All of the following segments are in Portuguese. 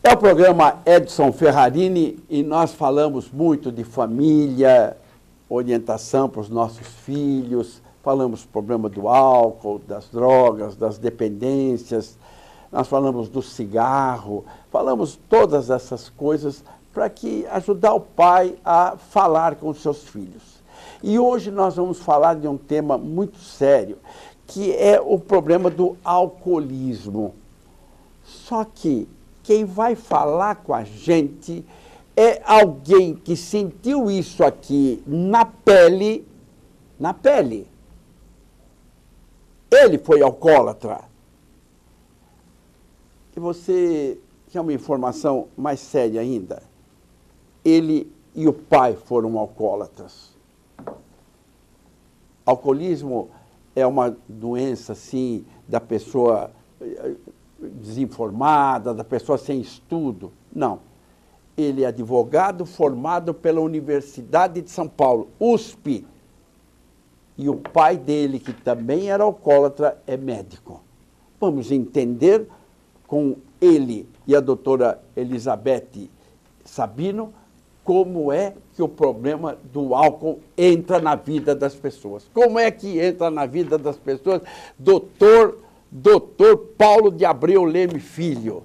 É o programa Edson Ferrarini e nós falamos muito de família, orientação para os nossos filhos, falamos do problema do álcool, das drogas, das dependências, nós falamos do cigarro, falamos todas essas coisas para ajudar o pai a falar com os seus filhos. E hoje nós vamos falar de um tema muito sério, que é o problema do alcoolismo. Só que quem vai falar com a gente é alguém que sentiu isso aqui na pele, na pele. Ele foi alcoólatra. E você quer uma informação mais séria ainda? Ele e o pai foram alcoólatras. Alcoolismo é uma doença, assim, da pessoa desinformada, da pessoa sem estudo. Não. Ele é advogado formado pela Universidade de São Paulo, USP. E o pai dele, que também era alcoólatra, é médico. Vamos entender com ele e a doutora Elizabeth Sabino como é que o problema do álcool entra na vida das pessoas. Como é que entra na vida das pessoas, doutor Paulo de Abreu Leme Filho?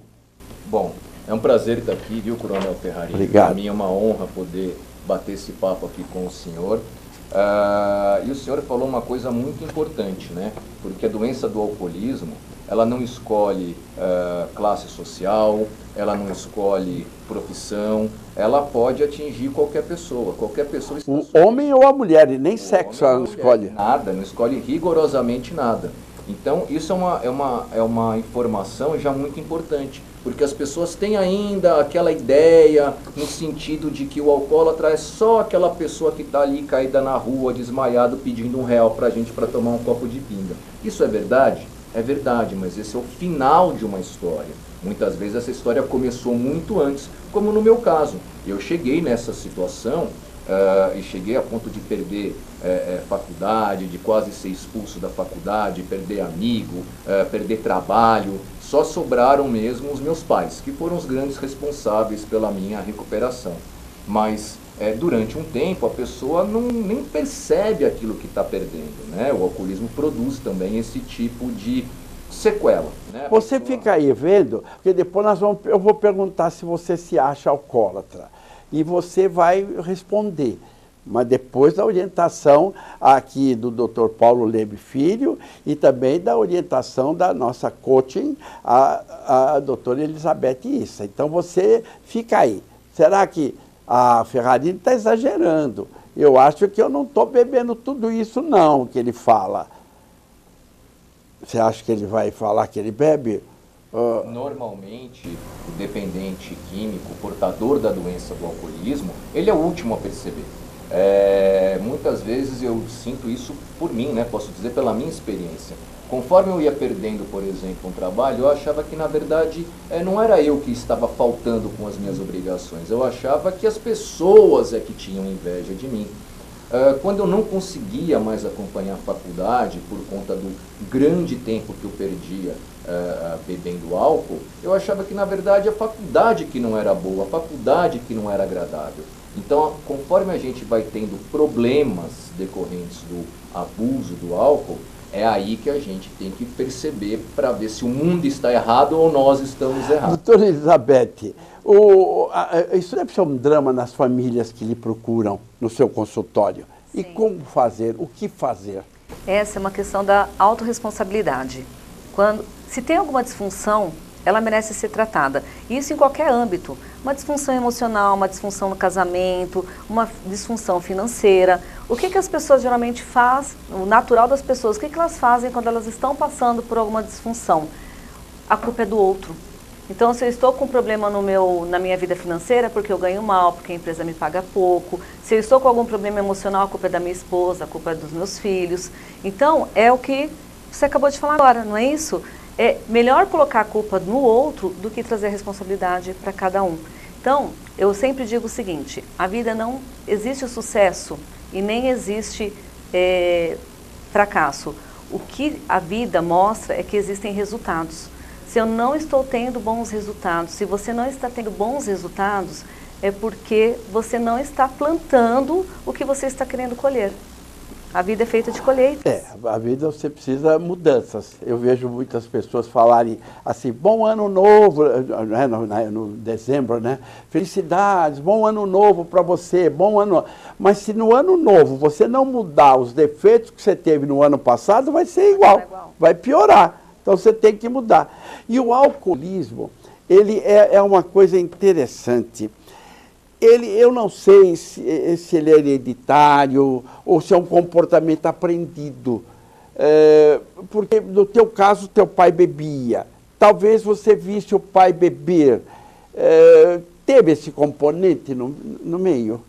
Bom, é um prazer estar aqui, viu, Coronel Ferrarini? Obrigado. Para mim é uma honra poder bater esse papo aqui com o senhor. E o senhor falou uma coisa muito importante, né? Porque a doença do alcoolismo, ela não escolhe classe social, ela não escolhe profissão, ela pode atingir qualquer pessoa. Qualquer pessoa está O homem ou a mulher, e nem sexo ela não escolhe. Nada, não escolhe rigorosamente nada. Então, isso é uma informação já muito importante, porque as pessoas têm ainda aquela ideia no sentido de que o alcoólatra é só aquela pessoa que está ali caída na rua, desmaiado, pedindo R$1 para a gente para tomar um copo de pinga. Isso é verdade? É verdade, mas esse é o final de uma história. Muitas vezes essa história começou muito antes, como no meu caso. Eu cheguei nessa situação e cheguei a ponto de perder faculdade, de quase ser expulso da faculdade, perder amigo, perder trabalho. Só sobraram mesmo os meus pais, que foram os grandes responsáveis pela minha recuperação. Mas durante um tempo a pessoa nem percebe aquilo que está perdendo, né? O alcoolismo produz também esse tipo de sequela, né? Você fica aí vendo, porque depois eu vou perguntar se você se acha alcoólatra. E você vai responder. Mas depois da orientação aqui do Dr. Paulo Leme Filho e também da orientação da nossa coaching, a doutora Elizabeth Issa. Então você fica aí. Será que a Ferrarini está exagerando? Eu acho que eu não estou bebendo tudo isso não, que ele fala. Você acha que ele vai falar que ele bebe? Normalmente, o dependente químico, portador da doença do alcoolismo, ele é o último a perceber. Muitas vezes eu sinto isso por mim, né? Posso dizer pela minha experiência. Conforme eu ia perdendo, por exemplo, um trabalho, eu achava que, na verdade, não era eu que estava faltando com as minhas obrigações. Eu achava que as pessoas é que tinham inveja de mim. Quando eu não conseguia mais acompanhar a faculdade, por conta do grande tempo que eu perdia bebendo álcool, eu achava que, na verdade, a faculdade que não era boa, a faculdade que não era agradável. Então, conforme a gente vai tendo problemas decorrentes do abuso do álcool, é aí que a gente tem que perceber para ver se o mundo está errado ou nós estamos errados. Doutora Elizabeth, isso deve ser um drama nas famílias que lhe procuram no seu consultório. Sim. E como fazer? O que fazer? Essa é uma questão da autorresponsabilidade. Se tem alguma disfunção, ela merece ser tratada. Isso em qualquer âmbito. Uma disfunção emocional, uma disfunção no casamento, uma disfunção financeira. O que as pessoas geralmente fazem, o natural das pessoas, o que elas fazem quando elas estão passando por alguma disfunção? A culpa é do outro. Então, se eu estou com um problema na minha vida financeira, porque eu ganho mal, porque a empresa me paga pouco. Se eu estou com algum problema emocional, a culpa é da minha esposa, a culpa é dos meus filhos. Então, é o que você acabou de falar agora, não é isso? É melhor colocar a culpa no outro do que trazer a responsabilidade para cada um. Então, eu sempre digo o seguinte, a vida não existe o sucesso e nem existe fracasso. O que a vida mostra é que existem resultados. Se eu não estou tendo bons resultados, se você não está tendo bons resultados, é porque você não está plantando o que você está querendo colher. A vida é feita de colheitas. A vida você precisa de mudanças. Eu vejo muitas pessoas falarem assim, bom ano novo, né, no dezembro, né? Felicidades, bom ano novo para você, bom ano. Mas se no ano novo você não mudar os defeitos que você teve no ano passado, vai ser igual, vai piorar. Então você tem que mudar. E o alcoolismo, ele é uma coisa interessante. Eu não sei se ele é hereditário ou se é um comportamento aprendido. Porque no teu caso, teu pai bebia. Talvez você visse o pai beber. Teve esse componente no meio?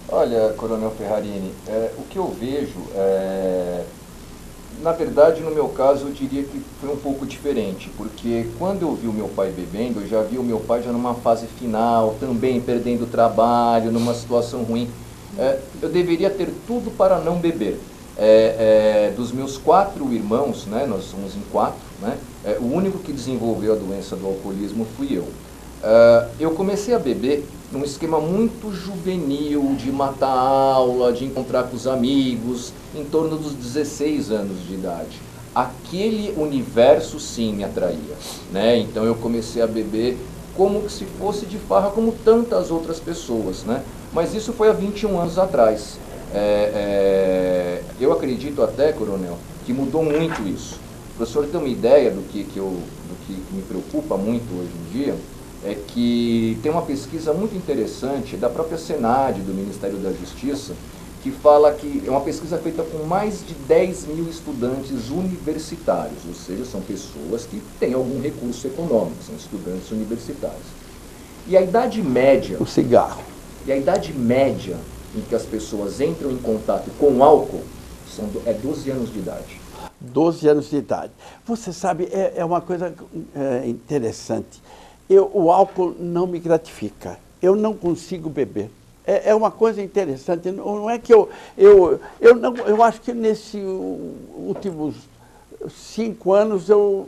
Olha, Coronel Ferrarini, o que eu vejo, na verdade, no meu caso, eu diria que foi um pouco diferente, porque quando eu vi o meu pai bebendo, eu já vi o meu pai já numa fase final, também perdendo o trabalho, numa situação ruim. Eu deveria ter tudo para não beber. Dos meus 4 irmãos, né, nós somos em 4, né, o único que desenvolveu a doença do alcoolismo fui eu. Eu comecei a beber num esquema muito juvenil, de matar a aula, de encontrar com os amigos, em torno dos 16 anos de idade. Aquele universo sim me atraía, né? Então eu comecei a beber como se fosse de farra, como tantas outras pessoas, né? Mas isso foi há 21 anos atrás. Eu acredito até, Coronel, que mudou muito isso. Para o senhor ter uma ideia do que me preocupa muito hoje em dia, é que tem uma pesquisa muito interessante da própria Senad, do Ministério da Justiça, que fala que é uma pesquisa feita com mais de 10 mil estudantes universitários, ou seja, são pessoas que têm algum recurso econômico, são estudantes universitários. E a idade média... O cigarro. E a idade média em que as pessoas entram em contato com o álcool é 12 anos de idade. 12 anos de idade. Você sabe, é uma coisa interessante. O álcool não me gratifica. Eu não consigo beber. É uma coisa interessante. Não é que eu acho que nesses últimos 5 anos eu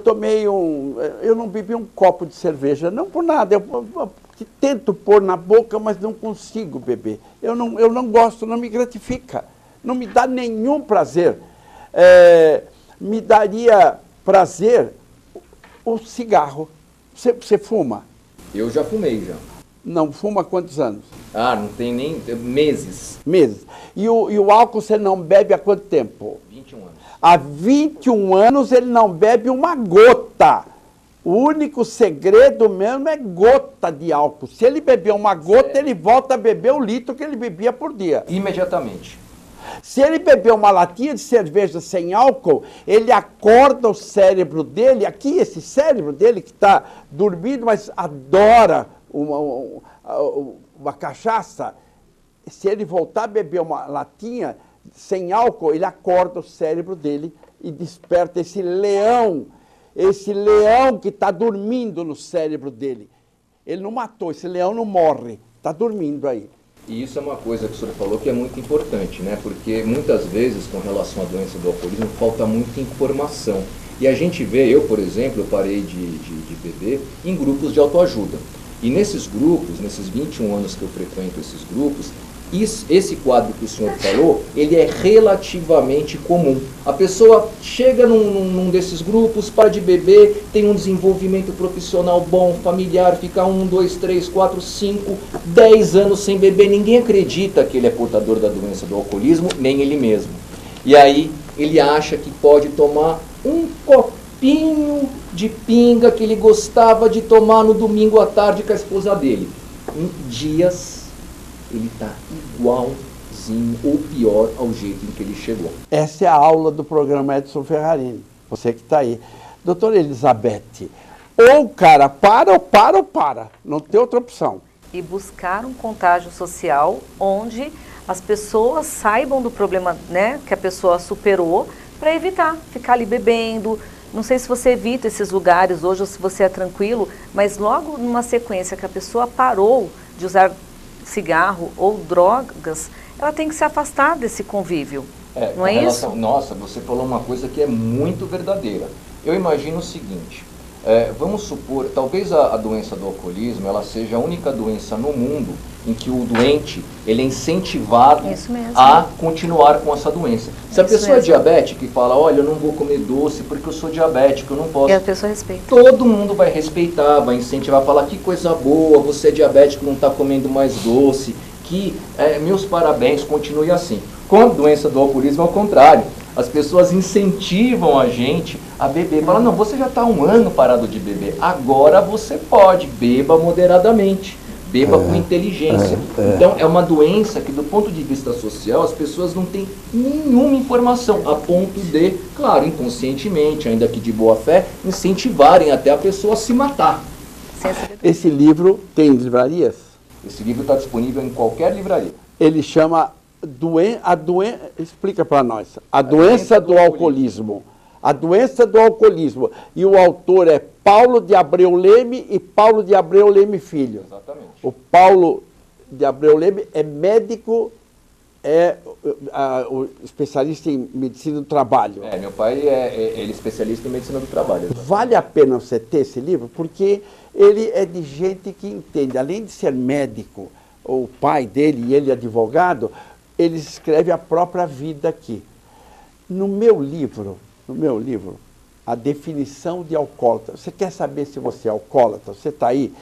tomei eu não bebi um copo de cerveja, não por nada. Eu tento pôr na boca, mas não consigo beber. Eu não gosto, não me gratifica. Não me dá nenhum prazer. Me daria prazer o cigarro. Você fuma? Eu já fumei, já. Não fuma há quantos anos? Não tem nem... meses. Meses. E o álcool você não bebe há quanto tempo? 21 anos. Há 21 anos ele não bebe uma gota. O único segredo mesmo é gota de álcool. Se ele beber uma gota, ele volta a beber o litro que ele bebia por dia. Imediatamente. Se ele beber uma latinha de cerveja sem álcool, ele acorda o cérebro dele, aqui esse cérebro dele que está dormindo, mas adora uma cachaça. Se ele voltar a beber uma latinha sem álcool, ele acorda o cérebro dele e desperta esse leão que está dormindo no cérebro dele. Ele não matou, esse leão não morre, está dormindo aí. E isso é uma coisa que o senhor falou que é muito importante, né? Porque muitas vezes, com relação à doença do alcoolismo, falta muita informação. E a gente vê, eu, por exemplo, eu parei de beber em grupos de autoajuda. E nesses grupos, nesses 21 anos que eu frequento esses grupos, esse quadro que o senhor falou, ele é relativamente comum. A pessoa chega num desses grupos, para de beber, tem um desenvolvimento profissional bom, familiar, fica 1, 2, 3, 4, 5, 10 anos sem beber. Ninguém acredita que ele é portador da doença do alcoolismo, nem ele mesmo. E aí ele acha que pode tomar um copinho de pinga que ele gostava de tomar no domingo à tarde com a esposa dele. Em dias ele está igualzinho ou pior ao jeito em que ele chegou. Essa é a aula do programa Edson Ferrarini, você que está aí. Doutora Elizabeth, ou o cara para, não tem outra opção. E buscar um contágio social onde as pessoas saibam do problema, né, que a pessoa superou, para evitar ficar ali bebendo. Não sei se você evita esses lugares hoje ou se você é tranquilo, mas logo numa sequência que a pessoa parou de usar cigarro ou drogas, ela tem que se afastar desse convívio. Não é isso? Nossa, você falou uma coisa que é muito verdadeira. Eu imagino o seguinte, Vamos supor, talvez a doença do alcoolismo, ela seja a única doença no mundo em que o doente, ele é incentivado a continuar com essa doença. Se a pessoa é diabética e fala, olha, eu não vou comer doce porque eu sou diabético, eu não posso. E a pessoa respeita. Todo mundo vai respeitar, vai incentivar, falar que coisa boa, você é diabético, não está comendo mais doce, meus parabéns, continue assim. Com a doença do alcoolismo, ao contrário. As pessoas incentivam a gente a beber. Falam, não, você já está 1 ano parado de beber. Agora você pode, beba moderadamente. Beba com inteligência. Então, é uma doença que, do ponto de vista social, as pessoas não têm nenhuma informação, a ponto de, claro, inconscientemente, ainda que de boa fé, incentivarem até a pessoa a se matar. Esse livro tem livrarias? Esse livro está disponível em qualquer livraria. Ele chama... Explica para nós. A doença do alcoolismo. A doença do alcoolismo. E o autor é Paulo de Abreu Leme e Paulo de Abreu Leme Filho. Exatamente. O Paulo de Abreu Leme é médico, o especialista em medicina do trabalho. Meu pai ele é especialista em medicina do trabalho. Exatamente. Vale a pena você ter esse livro, porque ele é de gente que entende. Além de ser médico, o pai dele e ele advogado, ele escreve a própria vida aqui. No meu livro, a definição de alcoólatra. Você quer saber se você é alcoólatra? Você está aí,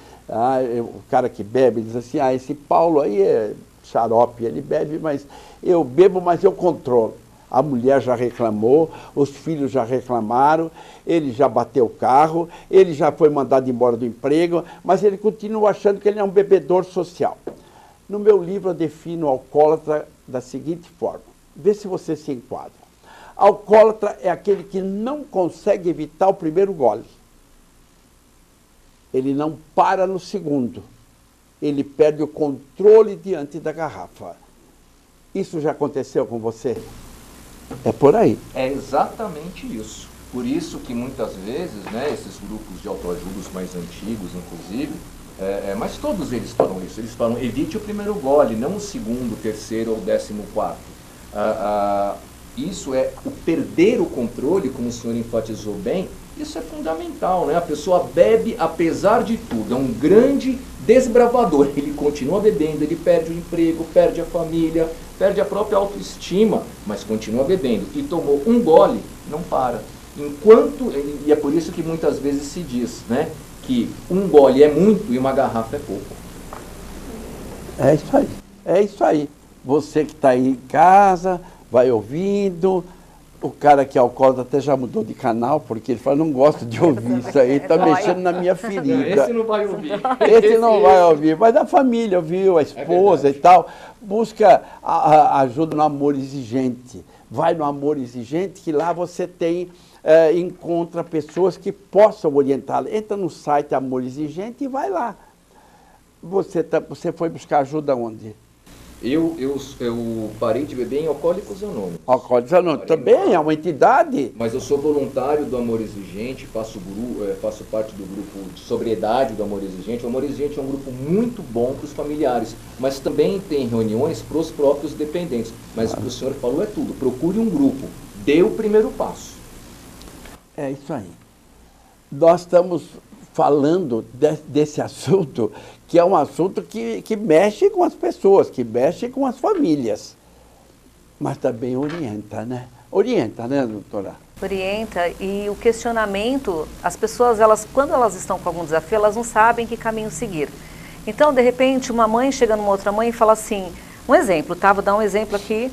o cara que bebe diz assim, esse Paulo aí é xarope, ele bebe, mas eu bebo, mas eu controlo. A mulher já reclamou, os filhos já reclamaram, ele já bateu o carro, ele já foi mandado embora do emprego, mas ele continua achando que ele é um bebedor social. No meu livro eu defino o alcoólatra da seguinte forma, vê se você se enquadra. Alcoólatra é aquele que não consegue evitar o primeiro gole. Ele não para no segundo. Ele perde o controle diante da garrafa. Isso já aconteceu com você? É por aí. É exatamente isso. Por isso que muitas vezes, esses grupos de autoajuda, os mais antigos, inclusive, mas todos eles falam isso. Eles falam, evite o primeiro gole, não o segundo, o terceiro ou o 14º. Isso é o perder o controle, como o senhor enfatizou bem, isso é fundamental, A pessoa bebe apesar de tudo, é um grande desbravador. Ele continua bebendo, ele perde o emprego, perde a família, perde a própria autoestima, mas continua bebendo. E tomou um gole, não para. E é por isso que muitas vezes se diz, que um gole é muito e uma garrafa é pouco. É isso aí, é isso aí. Você que está aí em casa, vai ouvindo, o cara que é alcoólatra até já mudou de canal, porque ele fala, não gosto de ouvir isso aí, está mexendo na minha ferida. Esse não vai ouvir. Esse não vai ouvir, mas a família ouviu, a esposa e tal. Busca ajuda no Amor Exigente. Vai no Amor Exigente, que lá você tem... encontra pessoas que possam orientá-la. Entra no site Amor Exigente e vai lá. Você foi buscar ajuda onde? Eu parei de beber em Alcoólicos Anônimos. Alcoólicos Anônimos também é uma entidade. Mas eu sou voluntário do Amor Exigente, faço parte do grupo de sobriedade do Amor Exigente. O Amor Exigente é um grupo muito bom para os familiares, mas também tem reuniões para os próprios dependentes. Mas o que o senhor falou é tudo. Procure um grupo, dê o primeiro passo. É isso aí. Nós estamos falando desse assunto, que é um assunto que mexe com as pessoas, que mexe com as famílias. Mas também orienta, Orienta, doutora? Orienta, e o questionamento, as pessoas, quando elas estão com algum desafio, elas não sabem que caminho seguir. Então, de repente, uma mãe chega numa outra mãe e fala assim, um exemplo, vou dar um exemplo aqui.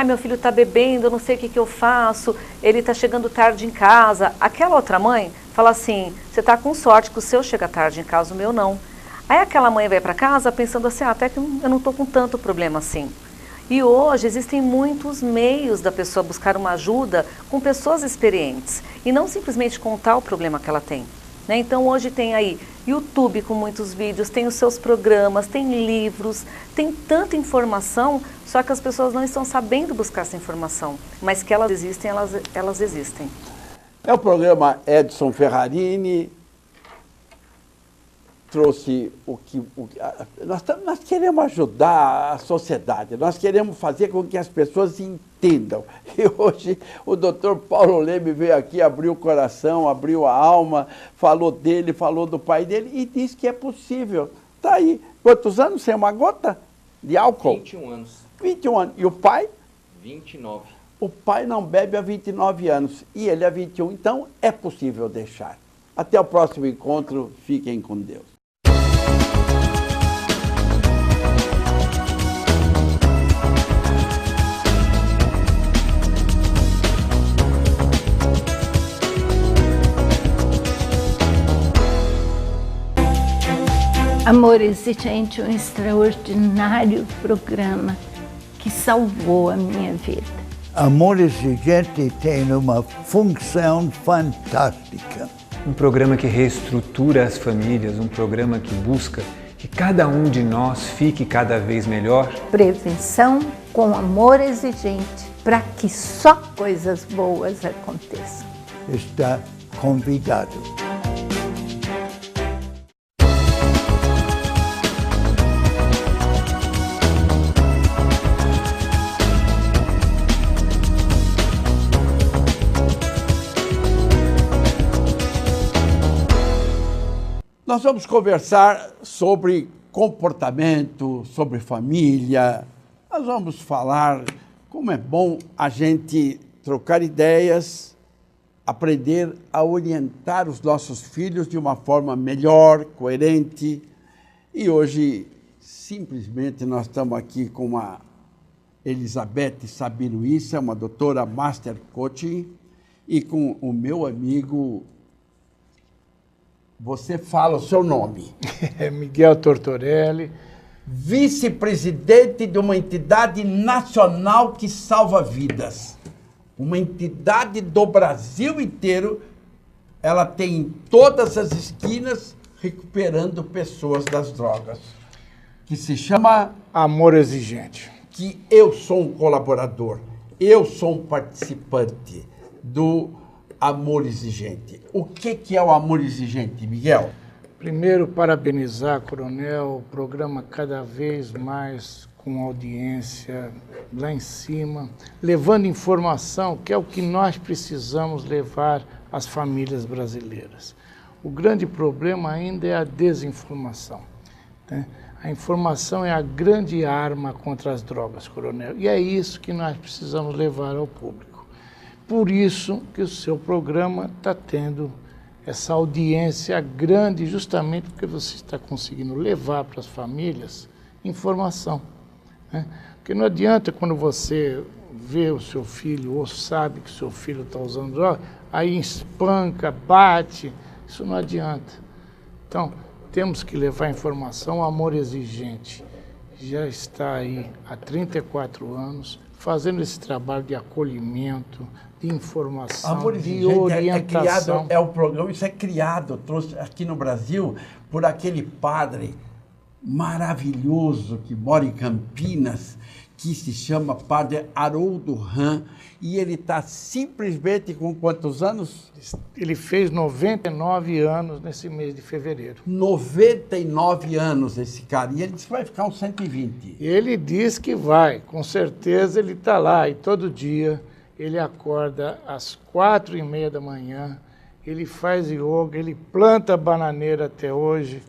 Meu filho está bebendo, eu não sei o que eu faço, ele está chegando tarde em casa. Aquela outra mãe fala assim, você está com sorte que o seu chega tarde em casa, o meu não. Aí aquela mãe vai para casa pensando assim, até que eu não estou com tanto problema assim. E hoje existem muitos meios da pessoa buscar uma ajuda com pessoas experientes e não simplesmente contar o problema que ela tem. Então hoje tem aí YouTube com muitos vídeos, tem os seus programas, tem livros, tem tanta informação, só que as pessoas não estão sabendo buscar essa informação, mas que elas existem, elas existem. É o programa Edson Ferrarini, trouxe nós queremos ajudar a sociedade, nós queremos fazer com que as pessoas entendam entendam. E hoje o doutor Paulo Leme veio aqui, abriu o coração, abriu a alma, falou dele, falou do pai dele e disse que é possível. Está aí. Quantos anos sem uma gota de álcool? 21 anos. 21 anos. E o pai? 29. O pai não bebe há 29 anos e ele há 21. Então é possível deixar. Até o próximo encontro. Fiquem com Deus. Amor Exigente, um extraordinário programa que salvou a minha vida. Amor Exigente tem uma função fantástica. Um programa que reestrutura as famílias, um programa que busca que cada um de nós fique cada vez melhor. Prevenção com amor exigente, para que só coisas boas aconteçam. Está convidado. Nós vamos conversar sobre comportamento, sobre família. Nós vamos falar como é bom a gente trocar ideias, aprender a orientar os nossos filhos de uma forma melhor, coerente. E hoje, simplesmente, nós estamos aqui com a Elizabeth Sabino Issa, uma doutora Master Coaching, e com o meu amigo... Você fala o seu nome. Miguel Tortorelli. Vice-presidente de uma entidade nacional que salva vidas. Uma entidade do Brasil inteiro. Ela tem em todas as esquinas recuperando pessoas das drogas. Que se chama... Amor Exigente. Que eu sou um colaborador. Eu sou um participante do Amor Exigente. O que é o Amor Exigente, Miguel? Primeiro, parabenizar, Coronel, o programa cada vez mais com audiência lá em cima, levando informação, que é o que nós precisamos levar às famílias brasileiras. O grande problema ainda é a desinformação, né? A informação é a grande arma contra as drogas, Coronel, e é isso que nós precisamos levar ao público. Por isso que o seu programa está tendo essa audiência grande, justamente porque você está conseguindo levar para as famílias informação, né? Porque não adianta quando você vê o seu filho ou sabe que o seu filho está usando droga, aí espanca, bate, isso não adianta. Então, temos que levar informação. O Amor Exigente já está aí há 34 anos, fazendo esse trabalho de acolhimento, de informação, Amor de orientação. É o programa, isso é criado, trouxe aqui no Brasil, por aquele padre maravilhoso que mora em Campinas, que se chama Padre Haroldo Ram, e ele está simplesmente com quantos anos? Ele fez 99 anos nesse mês de fevereiro. 99 anos esse cara, e ele disse que vai ficar uns 120. Ele diz que vai, com certeza ele está lá, e todo dia ele acorda às 4h30 da manhã, ele faz yoga, ele planta bananeira até hoje.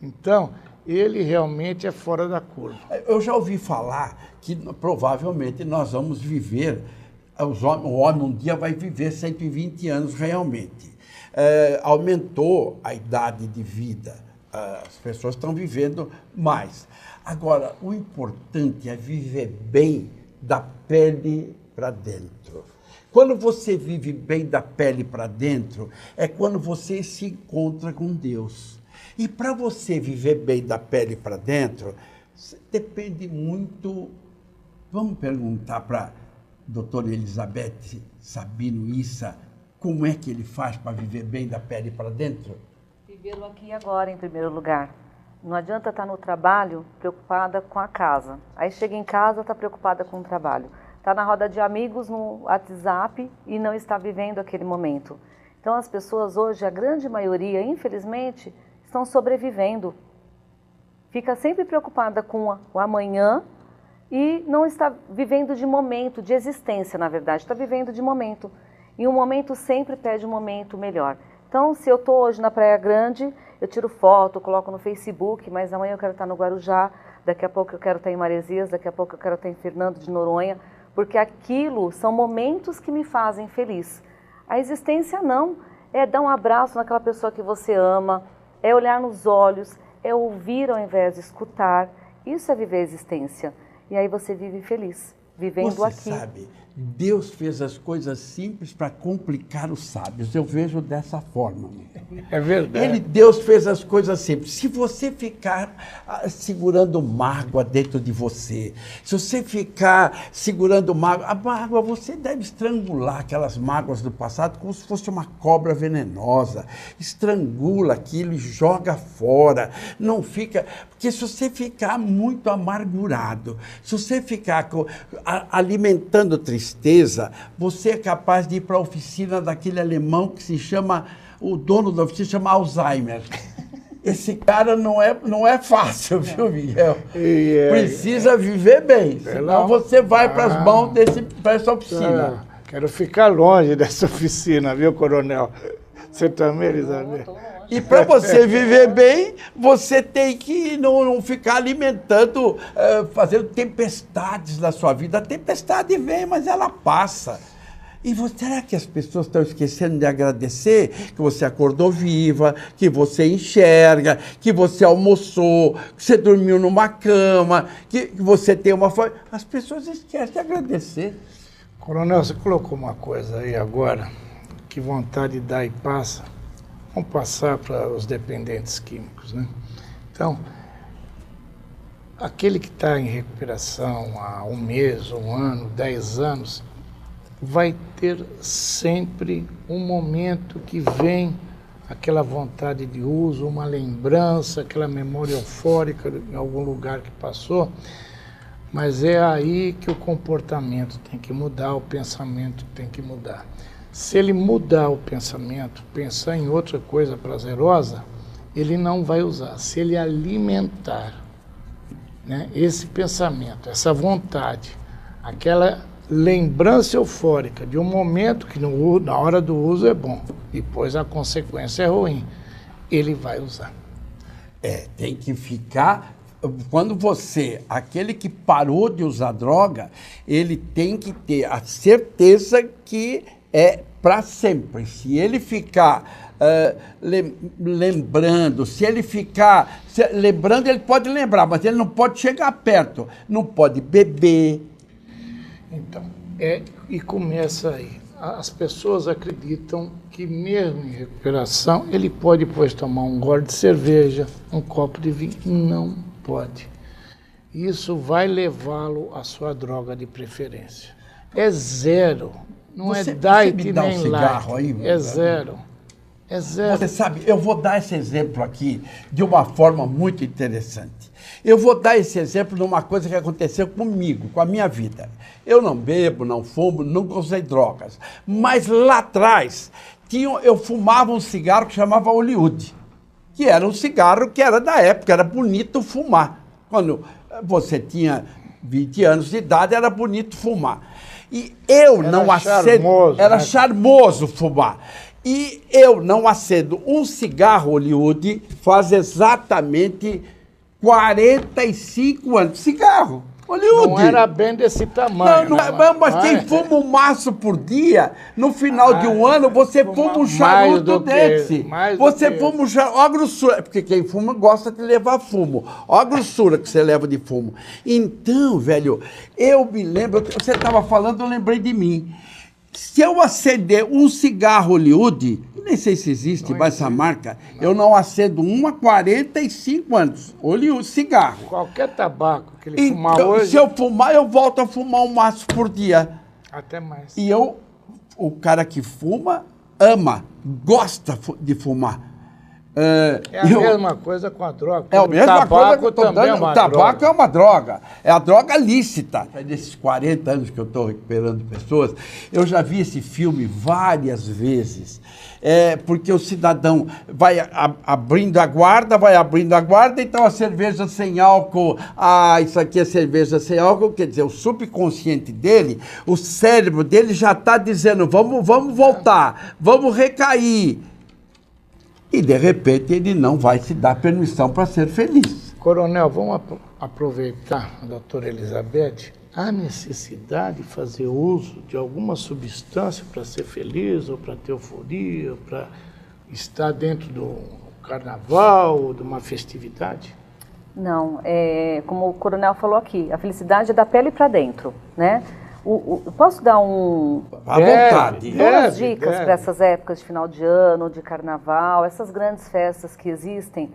Então, ele realmente é fora da curva. Eu já ouvi falar que provavelmente nós vamos viver, o homem um dia vai viver 120 anos realmente. Aumentou a idade de vida, as pessoas estão vivendo mais. Agora, o importante é viver bem da pele para dentro. Quando você vive bem da pele para dentro, é quando você se encontra com Deus. E para você viver bem da pele para dentro, depende muito. Vamos perguntar para a doutora Elizabeth Sabino Issa como é que ele faz para viver bem da pele para dentro? Vivê-lo aqui e agora, em primeiro lugar. Não adianta estar no trabalho preocupada com a casa. Aí chega em casa, está preocupada com o trabalho. Está na roda de amigos no WhatsApp e não está vivendo aquele momento. Então as pessoas hoje, a grande maioria, infelizmente, estão sobrevivendo. Fica sempre preocupada com o amanhã e não está vivendo de momento, de existência, na verdade, está vivendo de momento. E um momento sempre pede um momento melhor. Então, se eu estou hoje na Praia Grande, eu tiro foto, coloco no Facebook, mas amanhã eu quero estar no Guarujá, daqui a pouco eu quero estar em Maresias, daqui a pouco eu quero estar em Fernando de Noronha, porque aquilo são momentos que me fazem feliz. A existência não, é dar um abraço naquela pessoa que você ama, é olhar nos olhos, é ouvir ao invés de escutar. Isso é viver a existência. E aí você vive feliz, vivendo Você aqui. sabe, Deus fez as coisas simples para complicar os sábios. Eu vejo dessa forma. É verdade. Deus fez as coisas simples. Se você ficar segurando mágoa dentro de você, se você ficar segurando mágoa, a mágoa, você deve estrangular aquelas mágoas do passado como se fosse uma cobra venenosa. Estrangula aquilo e joga fora. Não fica... Porque se você ficar muito amargurado, se você ficar alimentando tristeza, você é capaz de ir para a oficina daquele alemão que se chama, o dono da oficina chama Alzheimer. Esse cara não é fácil, viu, Miguel? Precisa viver bem, senão você vai para as mãos dessa oficina. Quero ficar longe dessa oficina, viu, coronel? Você também, Elizabeth? E para você viver bem, você tem que não ficar alimentando, fazendo tempestades na sua vida. A tempestade vem, mas ela passa. E será que as pessoas estão esquecendo de agradecer que você acordou viva, que você enxerga, que você almoçou, que você dormiu numa cama, que você tem uma família? As pessoas esquecem de agradecer. Coronel, você colocou uma coisa aí agora, que vontade dá e passa. Vamos passar para os dependentes químicos, né? Então, aquele que está em recuperação há 1 mês, 1 ano, 10 anos, vai ter sempre um momento que vem aquela vontade de uso, uma lembrança, aquela memória eufórica em algum lugar que passou, mas é aí que o comportamento tem que mudar, o pensamento tem que mudar. Se ele mudar o pensamento, pensar em outra coisa prazerosa, ele não vai usar. Se ele alimentar, né, esse pensamento, essa vontade, aquela lembrança eufórica de um momento que na hora do uso é bom, depois a consequência é ruim, ele vai usar. Tem que ficar... Quando aquele que parou de usar droga, ele tem que ter a certeza que é para sempre. Se ele ficar lembrando, se ele ficar lembrando, ele pode lembrar, mas ele não pode chegar perto, não pode beber. Então, e começa aí. As pessoas acreditam que mesmo em recuperação, ele pode depois tomar um gole de cerveja, um copo de vinho. Não pode. Isso vai levá-lo à sua droga de preferência. É zero. Não é diet nem light. É zero. É zero. Você sabe, eu vou dar esse exemplo aqui de uma forma muito interessante. Eu vou dar esse exemplo de uma coisa que aconteceu comigo, com a minha vida. Eu não bebo, não fumo, nunca usei drogas. Mas lá atrás, eu fumava um cigarro que chamava Hollywood, que era um cigarro que era da época, era bonito fumar. Quando você tinha 20 anos de idade, era bonito fumar. E eu não acedo... Era charmoso fumar. E eu não acedo um cigarro Hollywood faz exatamente 45 anos. Cigarro Hollywood. Não era bem desse tamanho. Mas quem fuma um maço por dia, no final de um ano, você fuma um charuto desse. Você fuma um charuto. Olha a grossura. Porque quem fuma gosta de levar fumo. Olha a grossura que você leva de fumo. Então, velho, eu me lembro... Você estava falando, eu lembrei de mim. Se eu acender um cigarro Hollywood, nem sei se existe mais essa marca, eu não acendo um há 45 anos. Hollywood, cigarro. Qualquer tabaco que ele fumar hoje... Se eu fumar, eu volto a fumar um maço por dia. Até mais. E o cara que fuma, ama, gosta de fumar. É a mesma coisa com a droga. É a mesma coisa que eu estou também é dando. uma O tabaco droga. é uma droga. É a droga lícita. Nesses 40 anos que eu estou recuperando pessoas, eu já vi esse filme várias vezes. Porque o cidadão vai abrindo a guarda, então a cerveja sem álcool, isso aqui é cerveja sem álcool, quer dizer, o subconsciente dele, o cérebro dele já está dizendo, vamos voltar, vamos recair. E, de repente, ele não vai se dar permissão para ser feliz. Coronel, vamos aproveitar, doutora Elizabeth, a necessidade de fazer uso de alguma substância para ser feliz, ou para ter euforia, ou para estar dentro do carnaval, ou de uma festividade? Não, como o coronel falou aqui, a felicidade é da pele para dentro, né? Posso dar À vontade. duas dicas para essas épocas de final de ano, de carnaval, essas grandes festas que existem?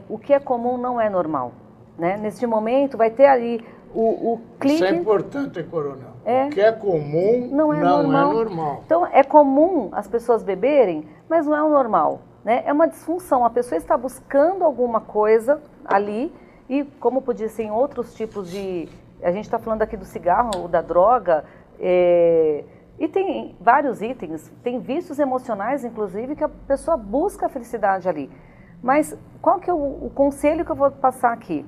O que é comum não é normal, né? Neste momento vai ter ali o clique... Isso é importante, coronel. É. O que é comum não é normal. Então, é comum as pessoas beberem, mas não é o normal, né? É uma disfunção. A pessoa está buscando alguma coisa ali e, como podia ser em outros tipos de... A gente está falando aqui do cigarro ou da droga, e tem vários itens, tem vícios emocionais, inclusive, que a pessoa busca a felicidade ali. Mas qual que é o conselho que eu vou passar aqui?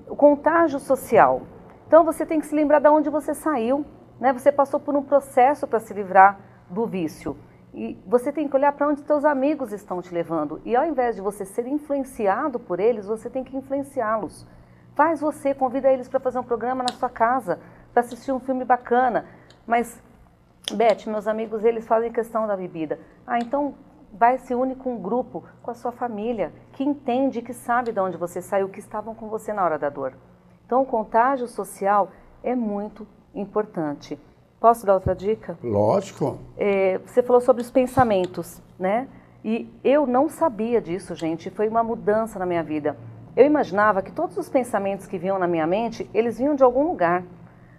O contágio social. Então, você tem que se lembrar de onde você saiu, né? Você passou por um processo para se livrar do vício. E você tem que olhar para onde seus amigos estão te levando. E ao invés de você ser influenciado por eles, você tem que influenciá-los. Convida eles para fazer um programa na sua casa, para assistir um filme bacana. Mas, Beth, meus amigos, eles fazem questão da bebida. Então se une com um grupo, com a sua família, que entende, que sabe de onde você saiu, que estavam com você na hora da dor. Então, o contágio social é muito importante. Posso dar outra dica? Lógico. Você falou sobre os pensamentos, né? E eu não sabia disso, gente. Foi uma mudança na minha vida. Eu imaginava que todos os pensamentos que vinham na minha mente, eles vinham de algum lugar.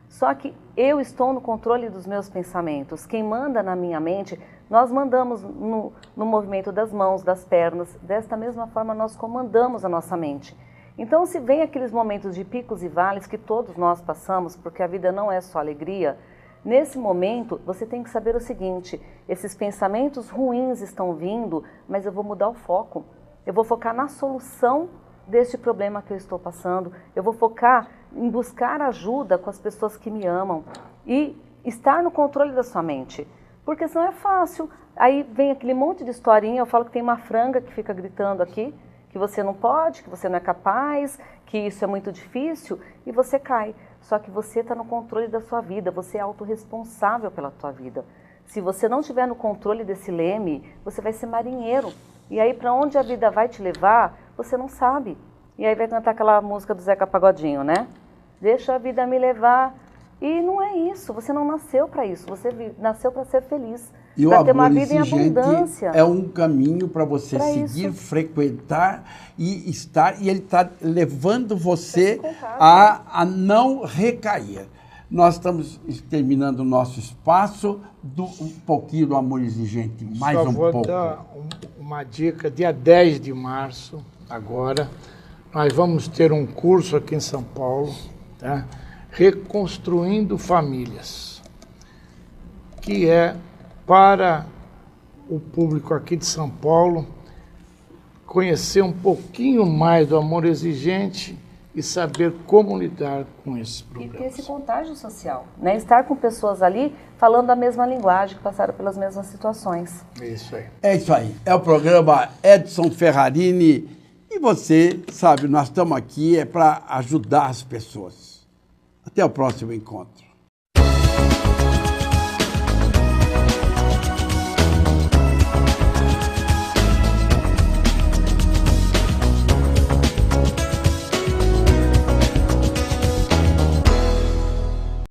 Só que eu estou no controle dos meus pensamentos. Quem manda na minha mente, nós mandamos no movimento das mãos, das pernas. Desta mesma forma, nós comandamos a nossa mente. Então, se vem aqueles momentos de picos e vales que todos nós passamos, porque a vida não é só alegria, nesse momento, você tem que saber o seguinte, esses pensamentos ruins estão vindo, mas eu vou mudar o foco. Eu vou focar na solução deste problema que eu estou passando. Eu vou focar em buscar ajuda com as pessoas que me amam e estar no controle da sua mente. Porque senão é fácil. Aí vem aquele monte de historinha, eu falo que tem uma franga que fica gritando aqui, que você não pode, que você não é capaz, que isso é muito difícil, e você cai. Só que você está no controle da sua vida, você é autorresponsável pela sua vida. Se você não estiver no controle desse leme, você vai ser marinheiro. E aí, para onde a vida vai te levar, você não sabe. E aí vai cantar aquela música do Zeca Pagodinho, né? Deixa a vida me levar. E não é isso, você não nasceu para isso, você nasceu para ser feliz. E o ter uma amor vida em exigente abundância. é um caminho para você Pra seguir, isso. frequentar e estar, e ele está levando você a não recair. Nós estamos terminando o nosso espaço, um pouquinho do amor exigente, mais um pouco. Só vou dar uma dica, dia 10 de março, agora, nós vamos ter um curso aqui em São Paulo, tá? Reconstruindo Famílias, que é para o público aqui de São Paulo conhecer um pouquinho mais do amor exigente e saber como lidar com esses E problemas. ter esse contágio social, né? Estar com pessoas ali falando a mesma linguagem, que passaram pelas mesmas situações. É isso aí. É isso aí. É o programa Edson Ferrarini. E você, sabe, nós estamos aqui para ajudar as pessoas. Até o próximo encontro.